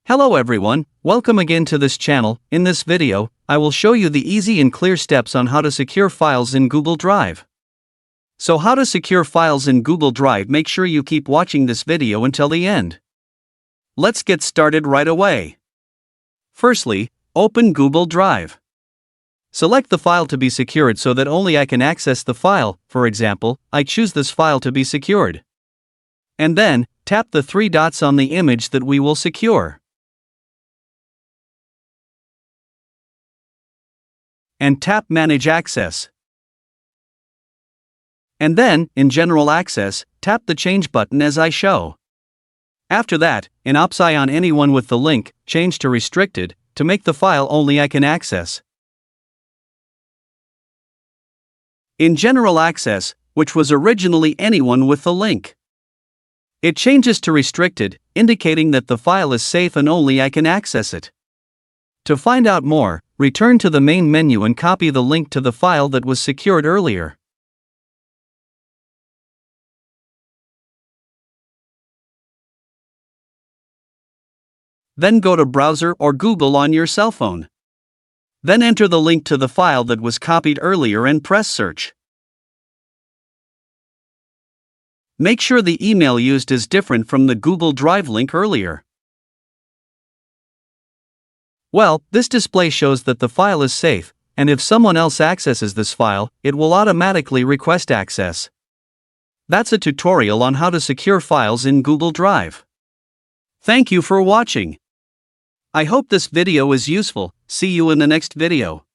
Hello everyone, welcome again to this channel. In this video, I will show you the easy and clear steps on how to secure files in Google Drive. So how to secure files in Google Drive? Make sure you keep watching this video until the end. Let's get started right away. Firstly, open Google Drive. Select the file to be secured so that only I can access the file. For example, I choose this file to be secured. And then, tap the three dots on the image that we will secure. And tap Manage Access. And then, in General Access, tap the Change button as I show. After that, in Option Anyone with the link, change to Restricted, to make the file only I can access. In General Access, which was originally Anyone with the link, it changes to Restricted, indicating that the file is safe and only I can access it. To find out more, return to the main menu and copy the link to the file that was secured earlier. Then go to Browser or Google on your cell phone. Then enter the link to the file that was copied earlier and press Search. Make sure the email used is different from the Google Drive link earlier. Well, this display shows that the file is safe, and if someone else accesses this file, it will automatically request access. That's a tutorial on how to secure files in Google Drive. Thank you for watching. I hope this video is useful. See you in the next video.